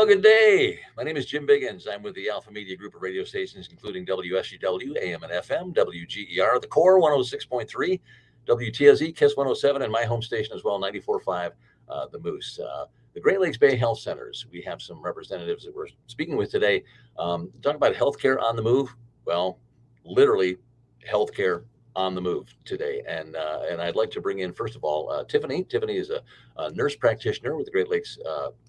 Well, good day. My name is Jim Biggins. I'm with the Alpha Media Group of radio stations, including WSGW, AM and FM, WGER, The Core 106.3, WTSE, KISS 107, and my home station as well, 94.5, The Moose. The Great Lakes Bay Health Centers. We have some representatives that we're speaking with today. Talking about healthcare on the move. Well, literally healthcare on the move today. And I'd like to bring in, first of all, Tiffany. Tiffany is a nurse practitioner with the Great Lakes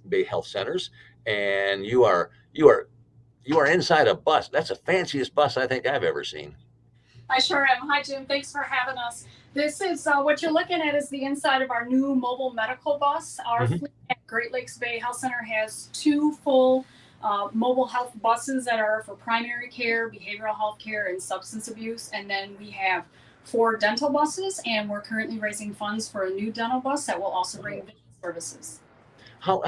Bay Health Centers. And you are inside a bus. That's the fanciest bus I think I've ever seen. I sure am. Hi, Jim. Thanks for having us. This is what you're looking at is the inside of our new mobile medical bus. Our fleet at Great Lakes Bay Health Center has two full mobile health buses that are for primary care, behavioral health care, and substance abuse. And then we have 4 dental buses, and we're currently raising funds for a new dental bus that will also bring vision services. How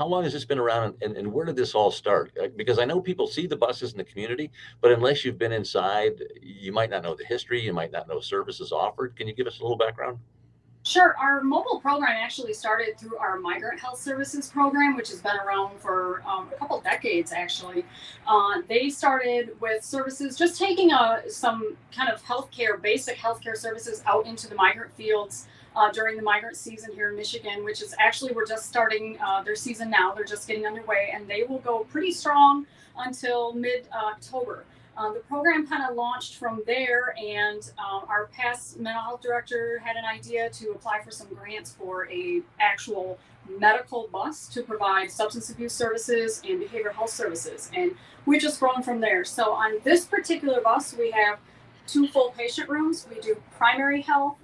long has this been around, and where did this all start? Because I know people see the buses in the community, but unless you've been inside, you might not know the history, you might not know services offered. Can you give us a little background? Sure. Our mobile program actually started through our Migrant Health Services program, which has been around for a couple decades, actually. They started with services, just taking some kind of basic healthcare services out into the migrant fields during the migrant season here in Michigan, which is actually, we're just starting their season now. They're just getting underway, and they will go pretty strong until mid-October. The program kind of launched from there, and our past mental health director had an idea to apply for some grants for a actual medical bus to provide substance abuse services and behavioral health services, and we've just grown from there. So on this particular bus, we have 2 full patient rooms. We do primary health,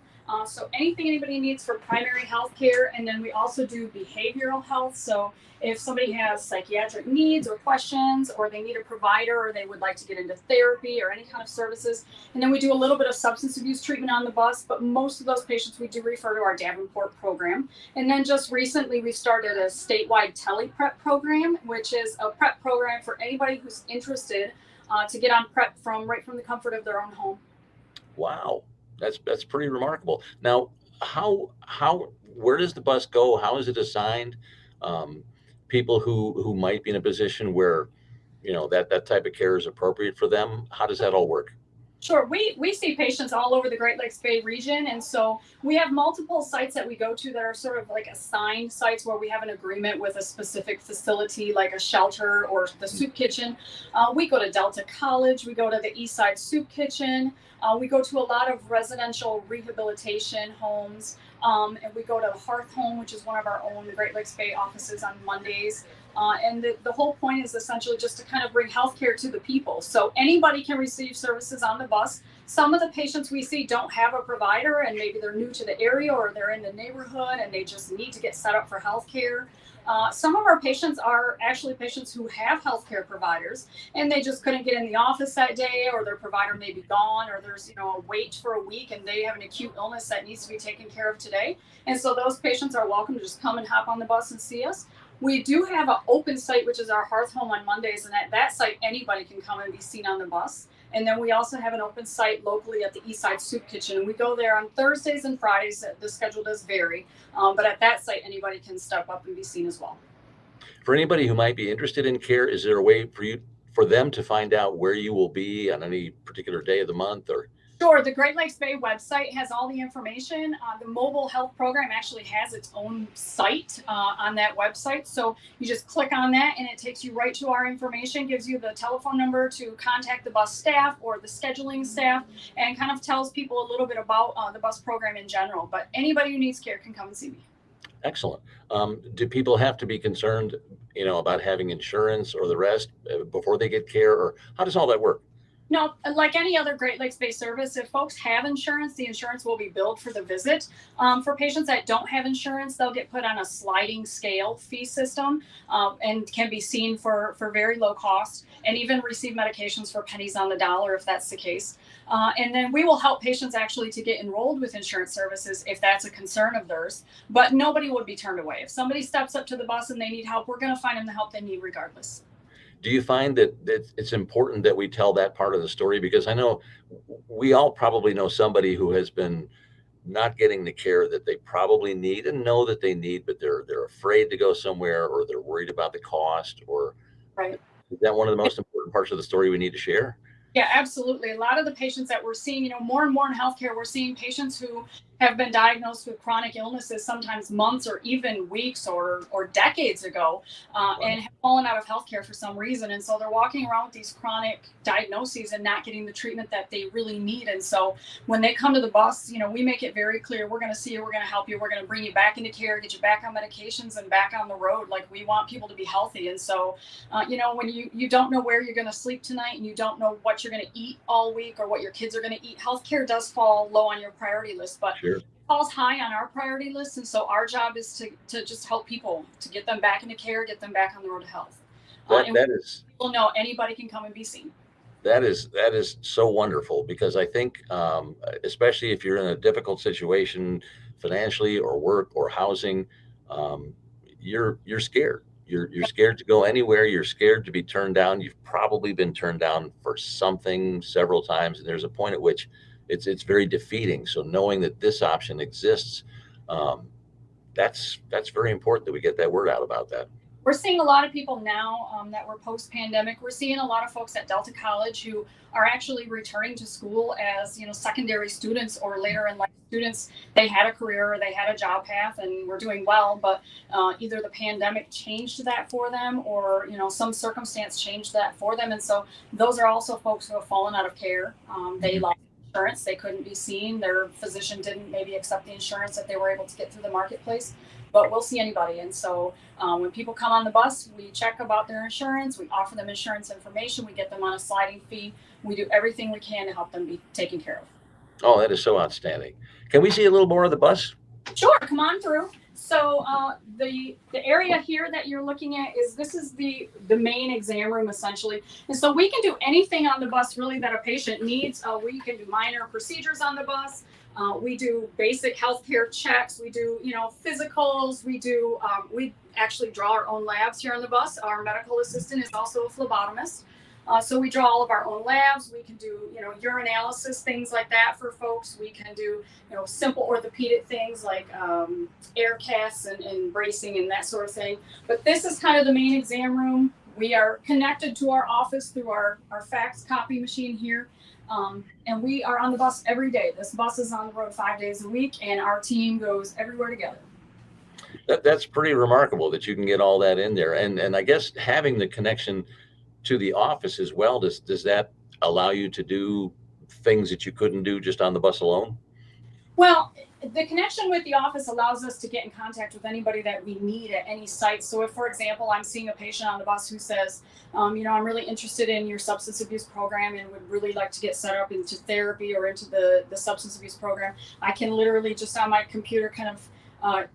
so anything anybody needs for primary health care, and then we also do behavioral health. So if somebody has psychiatric needs or questions, or they need a provider, or they would like to get into therapy or any kind of services. And then we do a little bit of substance abuse treatment on the bus, but most of those patients we do refer to our Davenport program. And then just recently we started a statewide tele-prep program, which is a prep program for anybody who's interested to get on prep right from the comfort of their own home. Wow, that's pretty remarkable. Now, where does the bus go? How is it assigned? People who might be in a position where, that type of care is appropriate for them. How does that all work? Sure. We see patients all over the Great Lakes Bay region. And so we have multiple sites that we go to that are sort of like assigned sites where we have an agreement with a specific facility, like a shelter or the soup kitchen. We go to Delta College. We go to the Eastside Soup Kitchen. We go to a lot of residential rehabilitation homes. And we go to the Hearth Home, which is one of our own Great Lakes Bay offices on Mondays. And the whole point is essentially just to kind of bring healthcare to the people. So anybody can receive services on the bus. Some of the patients we see don't have a provider, and maybe they're new to the area or they're in the neighborhood and they just need to get set up for healthcare. Some of our patients are actually patients who have healthcare providers, and they just couldn't get in the office that day, or their provider may be gone, or there's a wait for a week and they have an acute illness that needs to be taken care of today. And so those patients are welcome to just come and hop on the bus and see us. We do have an open site, which is our Hearth Home on Mondays, and at that site anybody can come and be seen on the bus. And then we also have an open site locally at the Eastside Soup Kitchen, and we go there on Thursdays and Fridays. The schedule does vary, but at that site anybody can step up and be seen as well. For anybody who might be interested in care, is there a way for them to find out where you will be on any particular day of the month? Or Sure. The Great Lakes Bay website has all the information. The mobile health program actually has its own site on that website. So you just click on that and it takes you right to our information, gives you the telephone number to contact the bus staff or the scheduling staff, and kind of tells people a little bit about the bus program in general. But anybody who needs care can come and see me. Excellent. Do people have to be concerned, about having insurance or the rest before they get care, or how does all that work? No, like any other Great Lakes Bay service, if folks have insurance, the insurance will be billed for the visit. For patients that don't have insurance, they'll get put on a sliding scale fee system and can be seen for very low cost, and even receive medications for pennies on the dollar if that's the case. And then we will help patients actually to get enrolled with insurance services if that's a concern of theirs, but nobody would be turned away. If somebody steps up to the bus and they need help, we're going to find them the help they need regardless. Do you find that it's important that we tell that part of the story? Because I know we all probably know somebody who has been not getting the care that they probably need and know that they need, but they're afraid to go somewhere, or they're worried about the cost, or Right. is that one of the most important parts of the story we need to share? Yeah, absolutely. A lot of the patients that we're seeing, more and more in healthcare, we're seeing patients who have been diagnosed with chronic illnesses, sometimes months or even weeks or decades ago, Right. and have fallen out of healthcare for some reason. And so they're walking around with these chronic diagnoses and not getting the treatment that they really need. And so when they come to the bus, we make it very clear we're going to see you, we're going to help you, we're going to bring you back into care, get you back on medications and back on the road. Like, we want people to be healthy. And so when you don't know where you're going to sleep tonight, and you don't know what you're going to eat all week or what your kids are going to eat, healthcare does fall low on your priority list, but Sure. it falls high on our priority list. And so our job is to just help people, to get them back into care, get them back on the road to health. And That is people know anybody can come and be seen. that is so wonderful, because I think, especially if you're in a difficult situation financially, or work, or housing, um, you're scared. You're scared to go anywhere. You're scared to be turned down. You've probably been turned down for something several times, and there's a point at which it's very defeating. So knowing that this option exists, um, that's very important that we get that word out about that. We're seeing a lot of people now, that were post-pandemic. We're seeing a lot of folks at Delta College who are actually returning to school as secondary students or later in life students. They had a career or they had a job path and were doing well, but either the pandemic changed that for them, or some circumstance changed that for them. And so those are also folks who have fallen out of care. They Mhm. lost insurance, they couldn't be seen, their physician didn't maybe accept the insurance that they were able to get through the marketplace. But we'll see anybody. And so when people come on the bus, we check about their insurance, we offer them insurance information, we get them on a sliding fee, we do everything we can to help them be taken care of. Oh, that is so outstanding. Can we see a little more of the bus? Sure, come on through. So the area here that you're looking at this is the main exam room, essentially. And so we can do anything on the bus really that a patient needs. We can do minor procedures on the bus. We do basic healthcare checks. We do physicals. We actually draw our own labs here on the bus. Our medical assistant is also a phlebotomist. So we draw all of our own labs. We can do, urinalysis, things like that for folks. We can do, simple orthopedic things like air casts and bracing and that sort of thing. But this is kind of the main exam room. We are connected to our office through our fax copy machine here. And we are on the bus every day. This bus is on the road 5 days a week, and our team goes everywhere together. That's pretty remarkable that you can get all that in there. And I guess having the connection to the office as well, does that allow you to do things that you couldn't do just on the bus alone? Well, the connection with the office allows us to get in contact with anybody that we need at any site. So if, for example, I'm seeing a patient on the bus who says, I'm really interested in your substance abuse program and would really like to get set up into therapy or into the substance abuse program, I can literally just on my computer kind of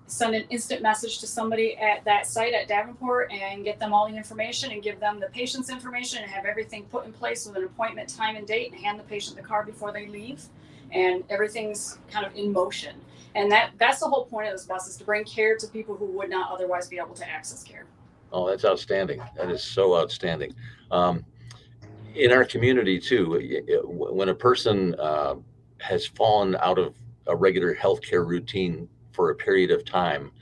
send an instant message to somebody at that site at Davenport and get them all the information and give them the patient's information and have everything put in place with an appointment time and date, and hand the patient the card before they leave. And everything's kind of in motion. And that's the whole point of this bus, is to bring care to people who would not otherwise be able to access care. Oh, that's outstanding. That is so outstanding. Um, in our community too, when a person has fallen out of a regular healthcare routine for a period of time,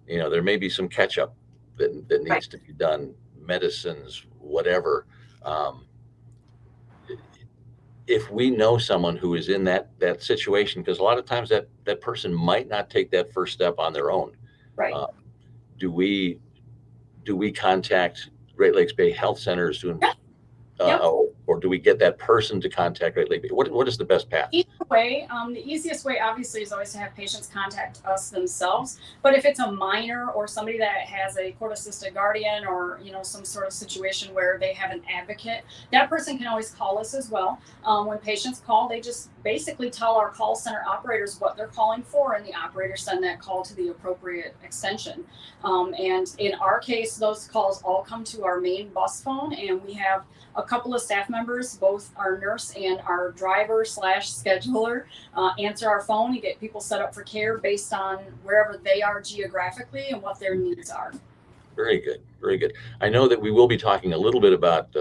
there may be some catch up that Right. needs to be done, medicines, whatever. Um, if we know someone who is in that situation, because a lot of times that person might not take that first step on their own, Right. uh, do we contact Great Lakes Bay Health Centers to, Yep. Yep. or do we get that person to contact Great Lakes Bay? What is the best path? Either way, the easiest way obviously is always to have patients contact us themselves. But if it's a minor or somebody that has a court assisted guardian, or some sort of situation where they have an advocate, that person can always call us as well. When patients call, they just basically tell our call center operators what they're calling for, and the operators send that call to the appropriate extension. And in our case, those calls all come to our main bus phone, and we have a couple of staff members, both our nurse and our driver / scheduler, answer our phone and get people set up for care based on wherever they are geographically and what their needs are. Very good. Very good. I know that we will be talking a little bit about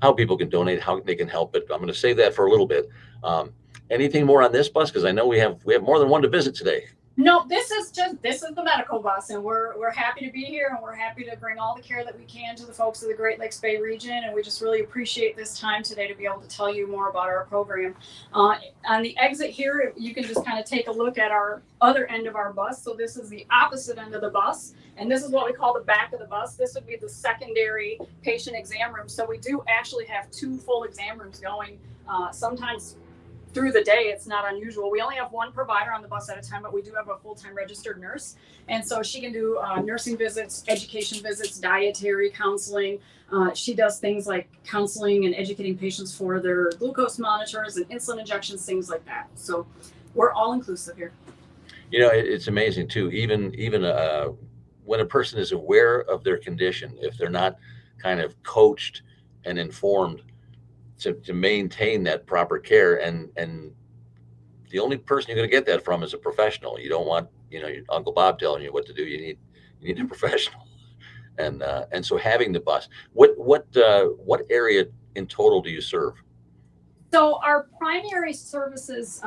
how people can donate, how they can help, but I'm going to save that for a little bit. Um, Anything more on this bus? Because I know we have more than one to visit today. No, this is the medical bus, and we're happy to be here, and we're happy to bring all the care that we can to the folks of the Great Lakes Bay region, and we just really appreciate this time today to be able to tell you more about our program. On the exit here, you can just kind of take a look at our other end of our bus. So this is the opposite end of the bus, and this is what we call the back of the bus. This would be the secondary patient exam room. So we do actually have 2 full exam rooms going. Sometimes through the day, it's not unusual. We only have 1 provider on the bus at a time, but we do have a full-time registered nurse. And so she can do nursing visits, education visits, dietary counseling. She does things like counseling and educating patients for their glucose monitors and insulin injections, things like that. So we're all inclusive here. You know, it's amazing too. Even when a person is aware of their condition, if they're not kind of coached and informed to maintain that proper care, and the only person you're going to get that from is a professional. You don't want, you know, your Uncle Bob telling you what to do. You need a professional. And so having the bus, what area in total do you serve? So our primary services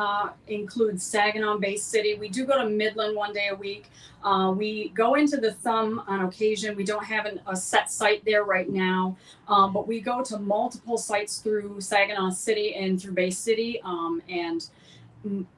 include Saginaw, Bay City. We do go to Midland 1 day a week. We go into the Thumb on occasion. We don't have a set site there right now, but we go to multiple sites through Saginaw City and through Bay City. And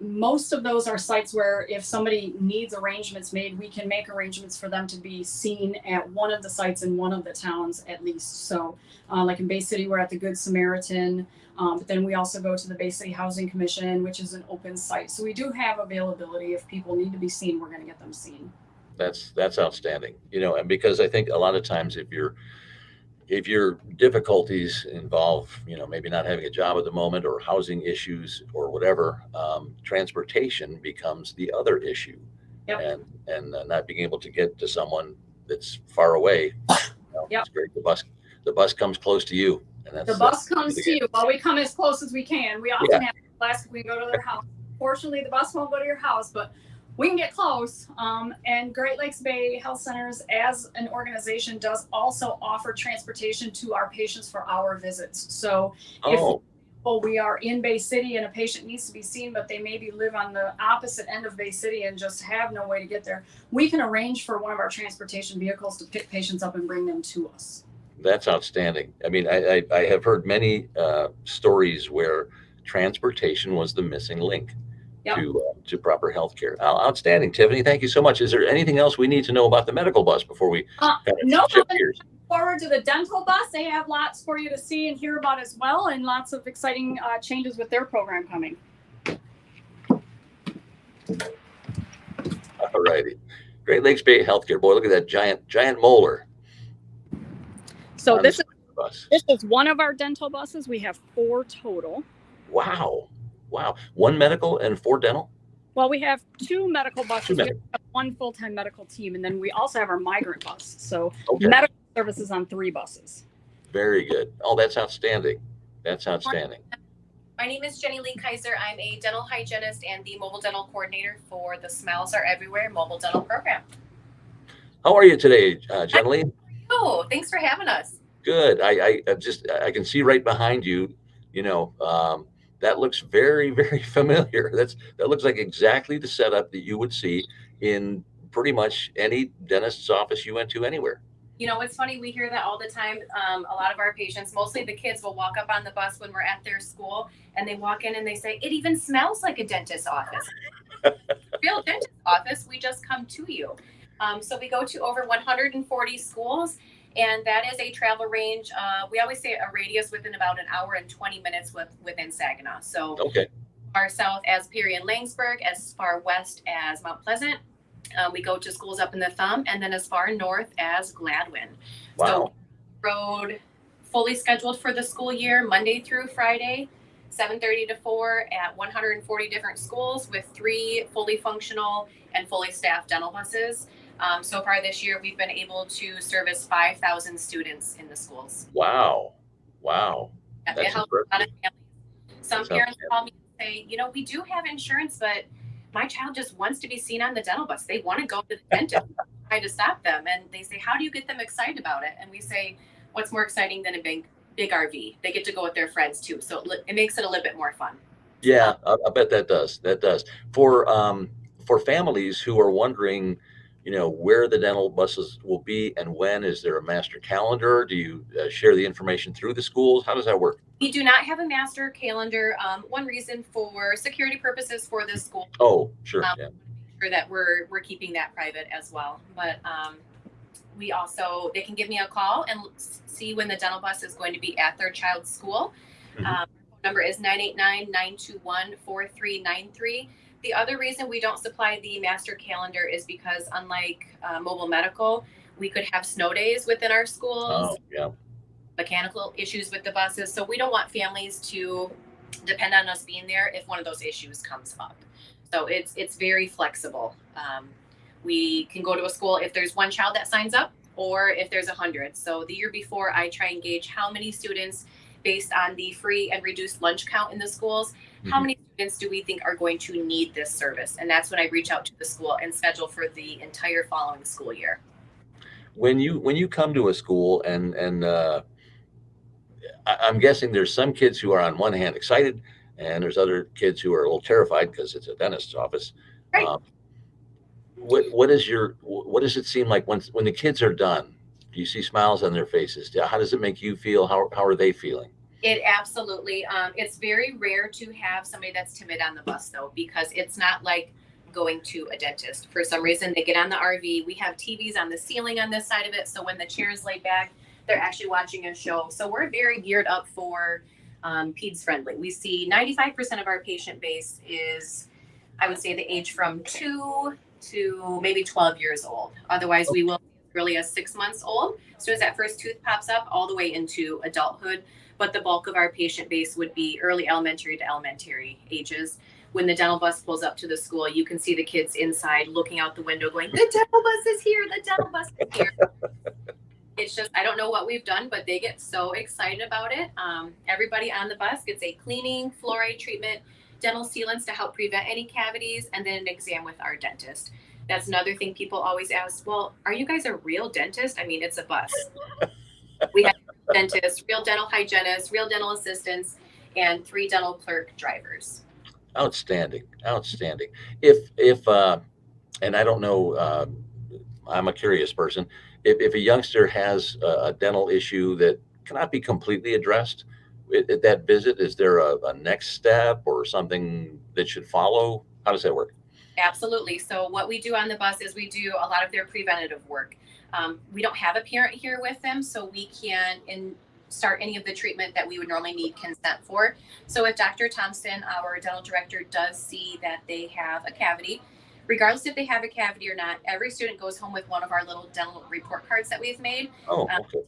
most of those are sites where if somebody needs arrangements made, we can make arrangements for them to be seen at one of the sites in one of the towns at least. So like in Bay City, we're at the Good Samaritan. But then we also go to the Bay City Housing Commission, which is an open site. So we do have availability. If people need to be seen, we're going to get them seen. That's outstanding. You know, and because I think a lot of times if your difficulties involve, you know, maybe not having a job at the moment or housing issues or whatever, transportation becomes the other issue. Yep. And not being able to get to someone that's far away. You know, Yep. It's great. The bus comes close to you. And The bus comes to you. Well, we come as close as we can. We often have people ask if we go to their house. Fortunately, the bus won't go to your house, but we can get close. And Great Lakes Bay Health Centers, as an organization, does also offer transportation to our patients for our visits. So if we are in Bay City and a patient needs to be seen, but they maybe live on the opposite end of Bay City and just have no way to get there, we can arrange for one of our transportation vehicles to pick patients up and bring them to us. That's outstanding. I mean, I have heard many stories where transportation was the missing link to proper health care. Outstanding, Tiffany. Thank you so much. Is there anything else we need to know about the medical bus before we no, shift gears? Forward to the dental bus. They have lots for you to see and hear about as well, and lots of exciting changes with their program coming. All righty. Great Lakes Bay Healthcare. Boy, look at that giant molar. So this is one of our dental buses. We have 4 total. Wow. 1 medical and 4 dental? Well, we have 2 medical buses. We have 1 full-time medical team, and then we also have our migrant bus. So medical services on 3 buses. Very good. Oh, that's outstanding. That's outstanding. My name is Jenny Lee Kaiser. I'm a dental hygienist and the mobile dental coordinator for the Smiles Are Everywhere mobile dental program. How are you today, Jenny Lee? Oh, thanks for having us. Good. I can see right behind you, you know, that looks very, very familiar. That looks like exactly the setup that you would see in pretty much any dentist's office you went to anywhere. You know, it's funny, we hear that all the time. A lot of our patients, mostly the kids, will walk up on the bus when we're at their school and they walk in and they say, it even smells like a dentist's office. Real dentist's office, we just come to you. So we go to over 140 schools, and that is a travel range. We always say a radius within about an hour and 20 minutes within Saginaw. So far south as Peary and Langsburg, as far west as Mount Pleasant. We go to schools up in the Thumb, and then as far north as Gladwin. Wow. So road fully scheduled for the school year, Monday through Friday, 7:30 to 4 at 140 different schools with 3 fully functional and fully staffed dental buses. So far this year, we've been able to service 5,000 students in the schools. Wow. It helps a lot of families. Some parents call me and say, you know, we do have insurance, but my child just wants to be seen on the dental bus. They want to go to the dentist. I try to stop them. And they say, how do you get them excited about it? And we say, what's more exciting than a big RV? They get to go with their friends too. So it makes it a little bit more fun. Yeah, I bet that does. That does. For families who are wondering, where the dental buses will be and when, is there a master calendar? Do you share the information through the schools? How does that work? We do not have a master calendar. One reason for security purposes for the school, Oh, sure. um, Yeah. sure that we're keeping that private as well. But we also they can give me a call and see when the dental bus is going to be at their child's school. Mhm. Number is 989-921-4393. The other reason we don't supply the master calendar is because unlike mobile medical, we could have snow days within our schools, Oh, yeah. mechanical issues with the buses. So we don't want families to depend on us being there if one of those issues comes up. So it's very flexible. We can go to a school if there's one child that signs up or if there's 100. So the year before, I try and gauge how many students based on the free and reduced lunch count in the schools. How Mhm. many students do we think are going to need this service? And that's when I reach out to the school and schedule for the entire following school year. When you come to a school and I'm guessing there's some kids who are on one hand excited, and there's other kids who are a little terrified because it's a dentist's office. Right. Um, what does it seem like when the kids are done? Do you see smiles on their faces? How does it make you feel? How are they feeling? It absolutely. It's very rare to have somebody that's timid on the bus though, because it's not like going to a dentist. For some reason, they get on the RV. We have TVs on the ceiling on this side of it, so when the chair is laid back, they're actually watching a show. So we're very geared up for peds friendly. We see 95% of our patient base is, I would say, the age from 2 to maybe 12 years old. Otherwise, we will really as 6 months old. So as that first tooth pops up, all the way into adulthood. But the bulk of our patient base would be early elementary to elementary ages. When the dental bus pulls up to the school, you can see the kids inside looking out the window going, the dental bus is here, the dental bus is here. It's just, I don't know what we've done, but they get so excited about it. Everybody on the bus gets a cleaning, fluoride treatment, dental sealants to help prevent any cavities, and then an exam with our dentist. That's another thing people always ask, well, are you guys a real dentist? I mean, it's a bus. We have dentists, real dental hygienists, real dental assistants, and 3 dental clerk drivers. Outstanding, outstanding. If and I don't know, I'm a curious person. If a youngster has a dental issue that cannot be completely addressed at that visit, is there a next step or something that should follow? How does that work? Absolutely. So what we do on the bus is we do a lot of their preventative work. We don't have a parent here with them, so we can start any of the treatment that we would normally need consent for. So if Dr. Thompson, our dental director, does see that they have a cavity, regardless if they have a cavity or not, every student goes home with one of our little dental report cards that we've made. Oh, okay.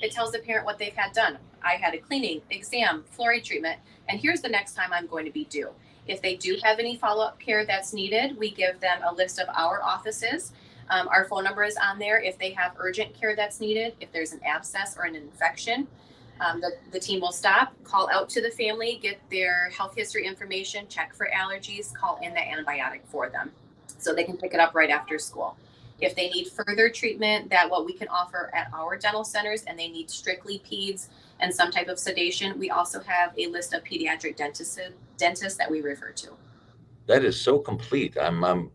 It tells the parent what they've had done. I had a cleaning, exam, fluoride treatment, and here's the next time I'm going to be due. If they do have any follow-up care that's needed, we give them a list of our offices. Our phone number is on there if they have urgent care that's needed, if there's an abscess or an infection. The team will stop, call out to the family, get their health history information, check for allergies, call in the antibiotic for them so they can pick it up right after school. If they need further treatment, that what we can offer at our dental centers, and they need strictly peds and some type of sedation, we also have a list of pediatric dentists that we refer to. That is so complete. I'm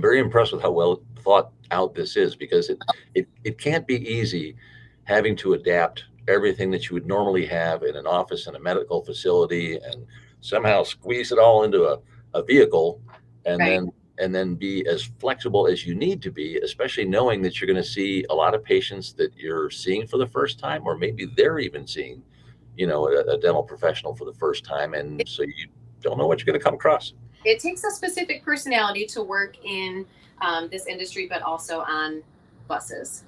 very impressed with how well thought out this is, because it can't be easy having to adapt everything that you would normally have in an office in a medical facility and somehow squeeze it all into a vehicle and Right. then be as flexible as you need to be, especially knowing that you're going to see a lot of patients that you're seeing for the first time, or maybe they're even seeing, a dental professional for the first time. And so you don't know what you're going to come across. It takes a specific personality to work in this industry, but also on buses.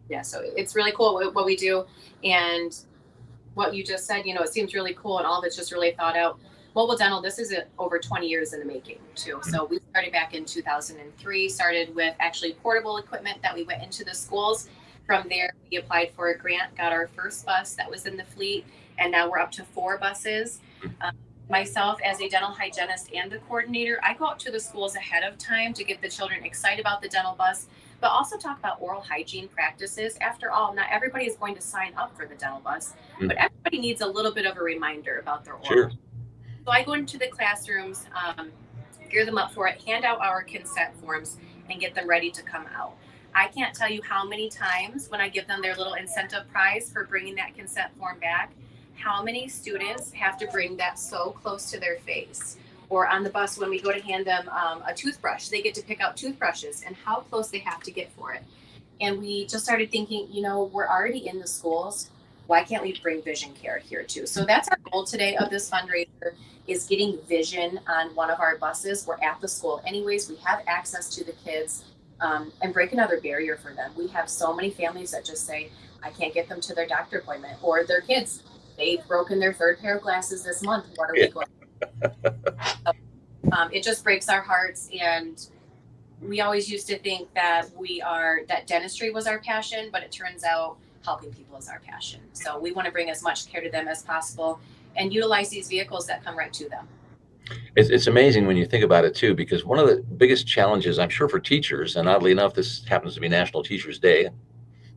Yeah, so it's really cool what we do. And what you just said, it seems really cool, and all of it's just really thought out. Mobile dental, this is over 20 years in the making too. So we started back in 2003, started with actually portable equipment that we went into the schools. From there, we applied for a grant, got our first bus that was in the fleet, and now we're up to 4 buses. Myself, as a dental hygienist and the coordinator, I go out to the schools ahead of time to get the children excited about the dental bus, but also talk about oral hygiene practices. After all, not everybody is going to sign up for the dental bus, but everybody needs a little bit of a reminder about their oral. Sure. So I go into the classrooms, gear them up for it, hand out our consent forms, and get them ready to come out. I can't tell you how many times when I give them their little incentive prize for bringing that consent form back, how many students have to bring that so close to their face. Or on the bus, when we go to hand them a toothbrush, they get to pick out toothbrushes and how close they have to get for it. And we just started thinking, we're already in the schools. Why can't we bring vision care here too? So that's our goal today of this fundraiser, is getting vision on one of our buses. We're at the school anyways. We have access to the kids, and break another barrier for them. We have so many families that just say, I can't get them to their doctor appointment, or their kids, they've broken their third pair of glasses this month. What are we going to do? It just breaks our hearts. And we always used to think that that dentistry was our passion, but it turns out helping people is our passion. So we want to bring as much care to them as possible and utilize these vehicles that come right to them. It's amazing when you think about it too, because one of the biggest challenges, I'm sure, for teachers, and oddly enough, this happens to be National Teachers Day.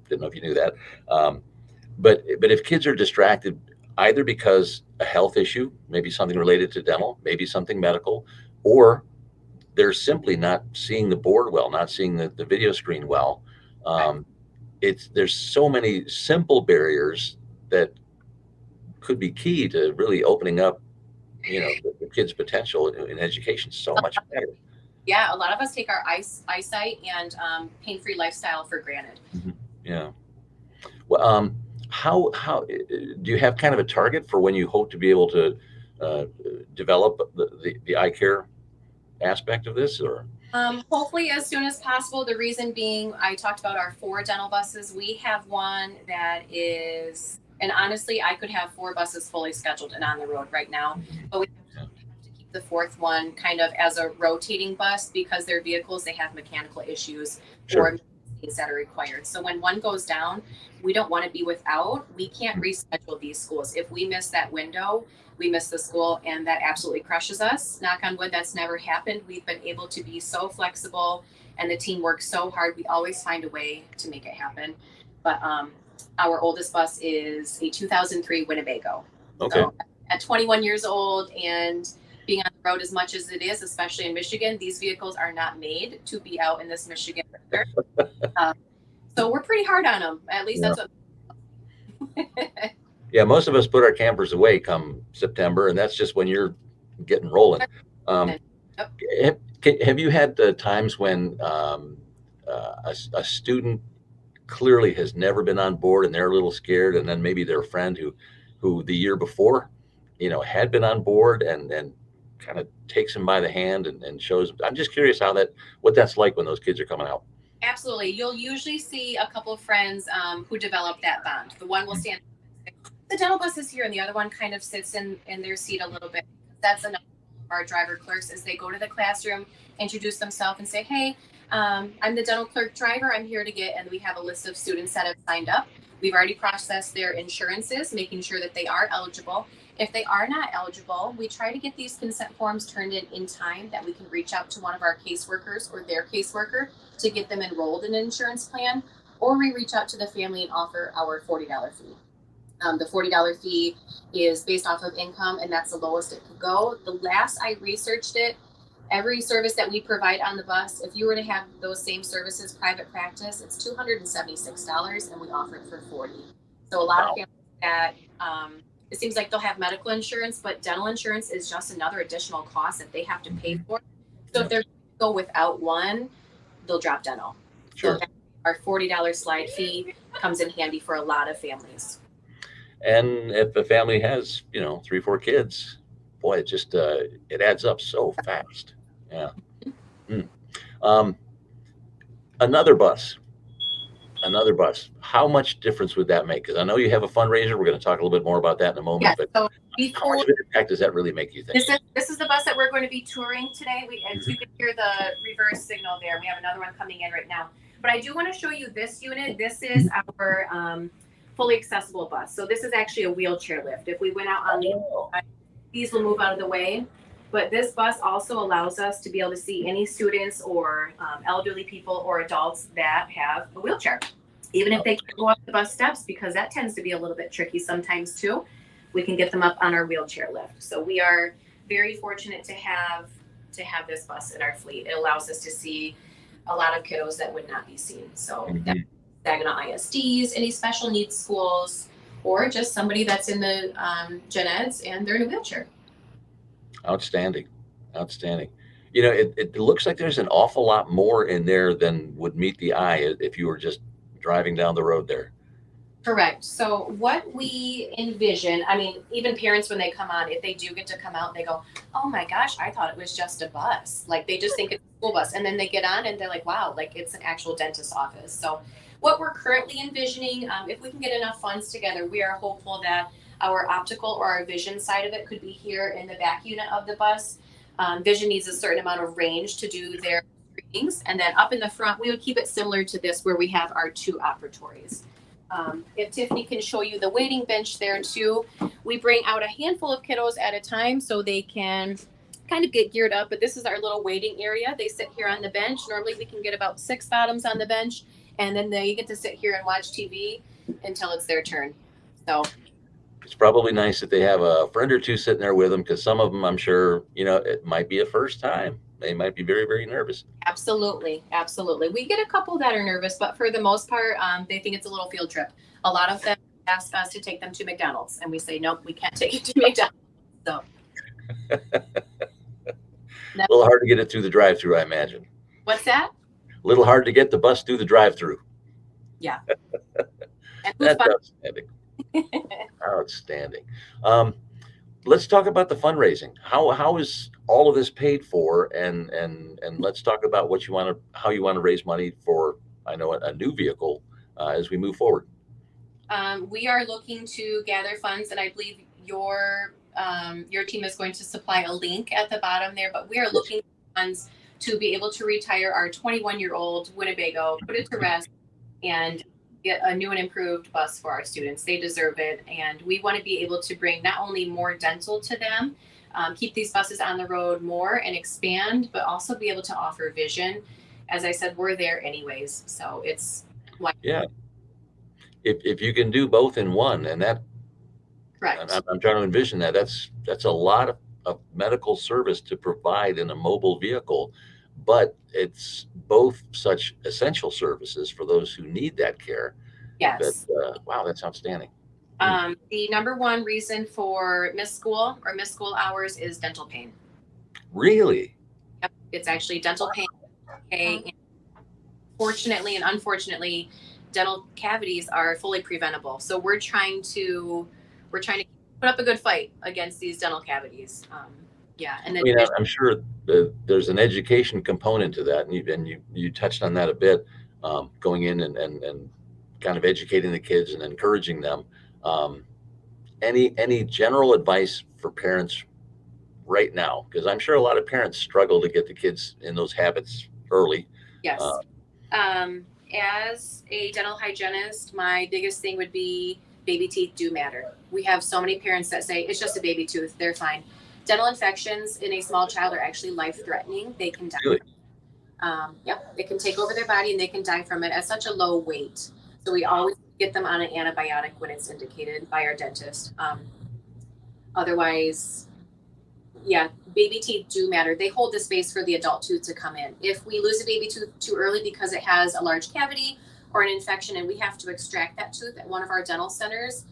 Didn't know if you knew that. But if kids are distracted, either because a health issue, maybe something related to dental, maybe something medical, or they're simply not seeing the board well, not seeing the video screen well. There's so many simple barriers that could be key to really opening up, the kids' potential in education so much better. Yeah, a lot of us take our eyesight and pain-free lifestyle for granted. Mm-hmm. Yeah. Well, how do you have kind of a target for when you hope to be able to develop the eye care aspect of this, or? Hopefully as soon as possible. The reason being, I talked about our 4 dental buses. We have one that is, and honestly, I could have 4 buses fully scheduled and on the road right now, but we have to keep the 4th one kind of as a rotating bus because their vehicles, they have mechanical issues. Sure. Or things that are required. So when one goes down, we don't want to be without. We can't reschedule these schools. If we miss that window, we miss the school, and that absolutely crushes us. Knock on wood, that's never happened. We've been able to be so flexible, and the team works so hard. We always find a way to make it happen. But our oldest bus is a 2003 Winnebago. Okay. So at 21 years old and being on the road as much as it is, especially in Michigan, these vehicles are not made to be out in this Michigan weather. So we're pretty hard on them. At least that's what. Yeah, most of us put our campers away come September, and that's just when you're getting rolling. Have you had times when a student clearly has never been on board and they're a little scared, and then maybe their friend who the year before, had been on board and kind of takes him by the hand and shows? I'm just curious what that's like when those kids are coming out. Absolutely. You'll usually see a couple of friends who develop that bond. The one will stand, the dental bus is here, and the other one kind of sits in their seat a little bit. That's another of our driver clerks, as they go to the classroom, introduce themselves and say, hey, I'm the dental clerk driver. I'm here to and we have a list of students that have signed up. We've already processed their insurances, making sure that they are eligible. If they are not eligible, we try to get these consent forms turned in time that we can reach out to one of our caseworkers or their caseworker to get them enrolled in an insurance plan, or we reach out to the family and offer our $40 fee. The $40 fee is based off of income, and that's the lowest it could go. The last I researched it, every service that we provide on the bus, if you were to have those same services, private practice, it's $276, and we offer it for $40. So a lot of families that it seems like they'll have medical insurance, but dental insurance is just another additional cost that they have to pay for. So if they're going to go without one, they'll drop dental. Sure. So our $40 slide fee comes in handy for a lot of families. And if a family has, 3-4 kids, boy, it just it adds up so fast. Yeah. Another bus. How much difference would that make? Because I know you have a fundraiser. We're going to talk a little bit more about that in a moment. Yeah, but so how much of an impact does that really make, you think? This is the bus that we're going to be touring today. As you can hear the reverse signal there, we have another one coming in right now. But I do want to show you this unit. This is our fully accessible bus. So this is actually a wheelchair lift. If we went out on these will move out of the way. But this bus also allows us to be able to see any students or elderly people or adults that have a wheelchair, even if they can't go up the bus steps, because that tends to be a little bit tricky sometimes too. We can get them up on our wheelchair lift. So we are very fortunate to have this bus in our fleet. It allows us to see a lot of kiddos that would not be seen. So Mhm. Saginaw ISDs, any special needs schools, or just somebody that's in the gen eds and they're in a wheelchair. Outstanding. Outstanding. You know, it looks like there's an awful lot more in there than would meet the eye if you were just driving down the road there. Correct. So what we envision, I mean, even parents when they come on, if they do get to come out, they go, "Oh my gosh, I thought it was just a bus." Like they just think it's a school bus, and then they get on and they're like, "Wow, like it's an actual dentist's office." So what we're currently envisioning, if we can get enough funds together, we are hopeful that our optical or our vision side of it could be here in the back unit of the bus. Vision needs a certain amount of range to do their readings, and then up in the front, we would keep it similar to this, where we have our 2 operatories. If Tiffany can show you the waiting bench there too, we bring out a handful of kiddos at a time so they can kind of get geared up. But this is our little waiting area. They sit here on the bench. Normally we can get about 6 bottoms on the bench, and then they get to sit here and watch TV until it's their turn. So It's probably nice that they have a friend or two sitting there with them, because some of them, I'm sure, you know, it might be a first time. They might be very, very nervous. absolutely, absolutely. We get a couple that are nervous, but for the most part, they think it's a little field trip. A lot of them ask us to take them to McDonald's, and we say, nope, we can't take you to McDonald's. So A little hard to get it through the drive-through, I imagine. what's that? A little hard to get the bus through the drive-through. Yeah. And who's That's fun? outstanding. Outstanding. Let's talk about the fundraising. How is all of this paid for? And let's talk about how you want to raise money for, I know, a new vehicle as we move forward. We are looking to gather funds, and I believe your team is going to supply a link at the bottom there. But we are looking for funds to be able to retire our 21-year-old Winnebago, put it to rest, and get a new and improved bus for our students. They deserve it, and we want to be able to bring not only more dental to them, keep these buses on the road more and expand, but also be able to offer vision. As I said, we're there anyways, so it's like Yeah. If you can do both in one, and that correct. I'm trying to envision that. That's a lot of medical service to provide in a mobile vehicle, but it's both such essential services for those who need that care. Yes. Wow, that's outstanding. The number one reason for missed school or missed school hours is dental pain. Really? Yep. It's actually dental pain. Okay. And fortunately and unfortunately, dental cavities are fully preventable. So we're trying to put up a good fight against these dental cavities. Yeah, and then I'm sure there's an education component to that, and you touched on that a bit, going in and kind of educating the kids and encouraging them. Any general advice for parents right now? Because I'm sure a lot of parents struggle to get the kids in those habits early. yes. As a dental hygienist, my biggest thing would be baby teeth do matter. We have so many parents that say it's just a baby tooth, they're fine. Dental infections in a small child are actually life-threatening. They can die. Really? Yep, they can take over their body and they can die from it at such a low weight. So we always get them on an antibiotic when it's indicated by our dentist. Otherwise, yeah, baby teeth do matter. They hold the space for the adult tooth to come in. If we lose a baby tooth too early because it has a large cavity or an infection and we have to extract that tooth at one of our dental centers,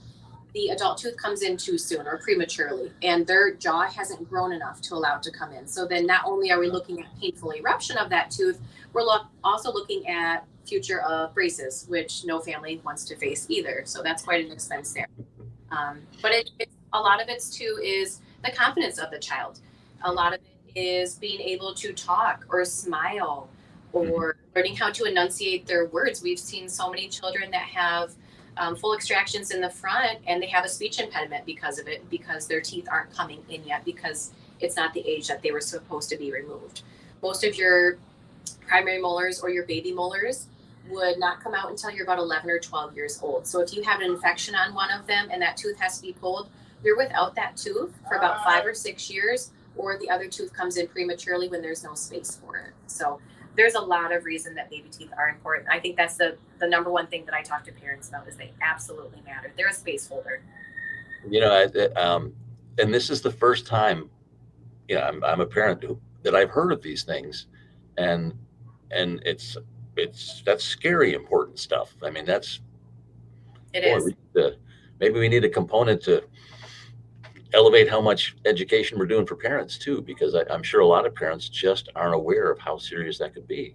the adult tooth comes in too soon or prematurely, and their jaw hasn't grown enough to allow it to come in. So then not only are we looking at painful eruption of that tooth, we're also looking at future braces, which no family wants to face either. So that's quite an expense there. But a lot of it too is the confidence of the child. A lot of it is being able to talk or smile or learning how to enunciate their words. We've seen so many children that have full extractions in the front and they have a speech impediment because of it, because their teeth aren't coming in yet, because it's not the age that they were supposed to be removed. Most of your primary molars or your baby molars would not come out until you're about 11 or 12 years old. So if you have an infection on one of them and that tooth has to be pulled, you're without that tooth for about 5 or 6 years, or the other tooth comes in prematurely when there's no space for it. So there's a lot of reason that baby teeth are important. I think that's the number one thing that I talk to parents about, is they absolutely matter. They're a space holder. And this is the first time I'm a parent that I've heard of these things, and it's that's scary important stuff. I mean, that's It boy, is. maybe we need a component to elevate how much education we're doing for parents too, because I'm sure a lot of parents just aren't aware of how serious that could be.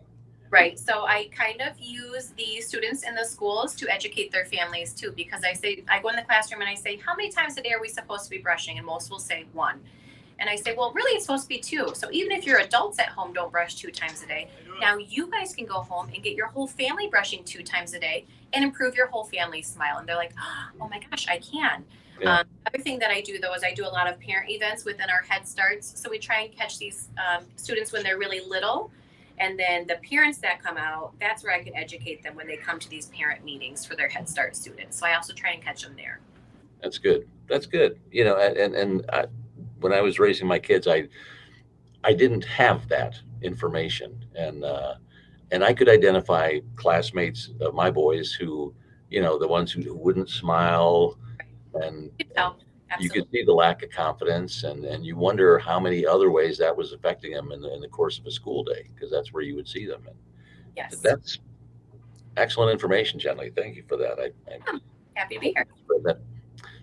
Right. So I kind of use the students in the schools to educate their families too, because I go in the classroom and I say, how many times a day are we supposed to be brushing? And most will say one. And I say, well, really, it's supposed to be two. So even if your adults at home don't brush 2 times a day, now you guys can go home and get your whole family brushing 2 times a day and improve your whole family's smile. And they're like, oh my gosh, I can. Yeah. Other thing that I do though is I do a lot of parent events within our Head Starts. So we try and catch these students when they're really little. And then the parents that come out, that's where I can educate them when they come to these parent meetings for their Head Start students. So I also try and catch them there. That's good. That's good. When I was raising my kids, I didn't have that information, and I could identify classmates of my boys who, the ones who wouldn't smile, and you could see the lack of confidence, and you wonder how many other ways that was affecting them in the course of a school day, because that's where you would see them. And Yes. that's excellent information, Jenny. Thank you for that. I'm happy to be here. spread that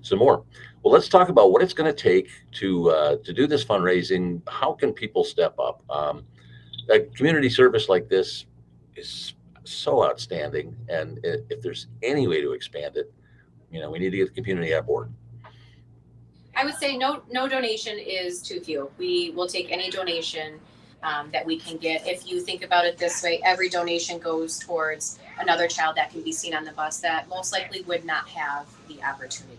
some more. Well, let's talk about what it's going to take to do this fundraising. How can people step up? A community service like this is so outstanding, and if there's any way to expand it, we need to get the community on board. I would say no donation is too few. We will take any donation that we can get. If you think about it this way, every donation goes towards another child that can be seen on the bus that most likely would not have the opportunity.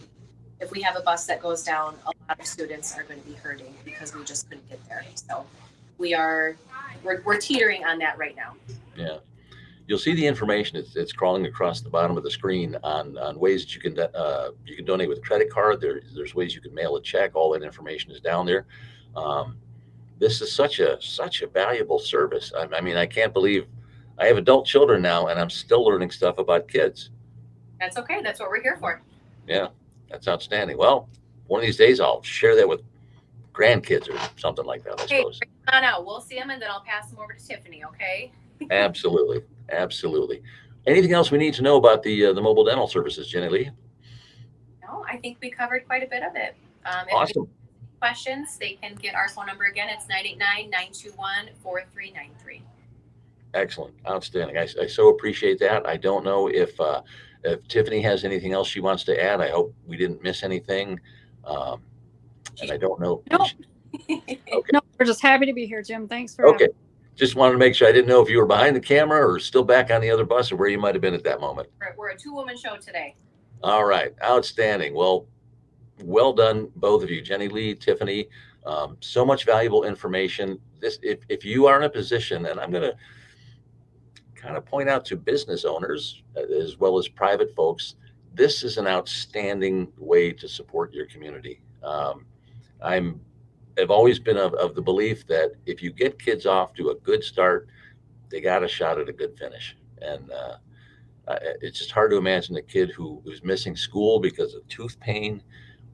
If we have a bus that goes down, a lot of students are going to be hurting because we just couldn't get there. So we're teetering on that right now. Yeah. You'll see the information. It's crawling across the bottom of the screen on ways that you can donate with a credit card. There's ways you can mail a check. All that information is down there. This is such a valuable service. I mean, I can't believe I have adult children now, and I'm still learning stuff about kids. That's okay. That's what we're here for. Yeah, that's outstanding. Well, one of these days I'll share that with grandkids or something like that, I Hey, suppose. bring them on out. We'll see them, and then I'll pass them over to Tiffany. Okay. Absolutely. Anything else we need to know about the mobile dental services, Jenny Lee? No, I think we covered quite a bit of it. If Awesome. questions, they can get our phone number again. It's 989-921-4393. Excellent. Outstanding. I so appreciate that. I don't know if Tiffany has anything else she wants to add. I hope we didn't miss anything. And I don't know. Nope. No, we're just happy to be here, Jim. Thanks for Okay. Just wanted to make sure. I didn't know if you were behind the camera or still back on the other bus, or where you might have been at that moment. We're a 2-woman show today. All right. Outstanding. Well done, both of you, Jenny Lee, Tiffany. So much valuable information. If you are in a position, and I'm going to kind of point out to business owners as well as private folks, this is an outstanding way to support your community. I've always been of the belief that if you get kids off to a good start, they got a shot at a good finish. And it's just hard to imagine a kid who's missing school because of tooth pain,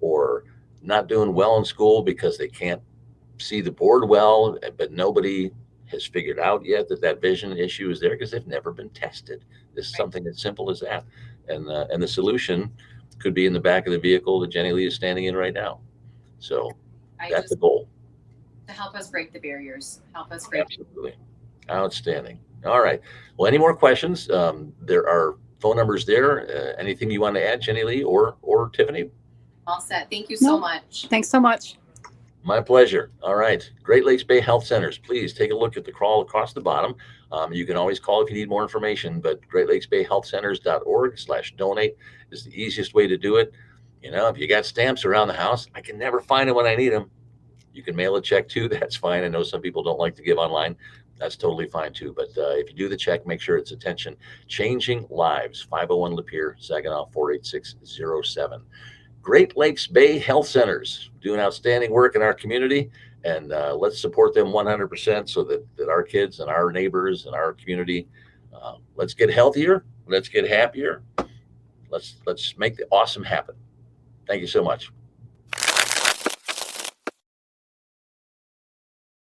or not doing well in school because they can't see the board well, but nobody has figured out yet that vision issue is there because they've never been tested. This is something as simple as that. And the solution could be in the back of the vehicle that Jenny Lee is standing in right now. So that's the goal. To help us break the barriers, Absolutely. Outstanding. All right. Well, any more questions? There are phone numbers there. Anything you want to add, Jenny Lee or Tiffany? All set. Thank you so Nope. much. Thanks so much. My pleasure. All right. Great Lakes Bay Health Centers. Please take a look at the crawl across the bottom. You can always call if you need more information, but greatlakesbayhealthcenters.org/donate is the easiest way to do it. If you got stamps around the house, I can never find them when I need them. You can mail a check too. That's fine. I know some people don't like to give online. That's totally fine too. But if you do the check, make sure it's attention Changing Lives, 501 Lapeer, Saginaw 48607. Great Lakes Bay Health Centers doing outstanding work in our community, and let's support them 100% so that our kids and our neighbors and our community, let's get healthier, let's get happier, let's make the awesome happen. Thank you so much.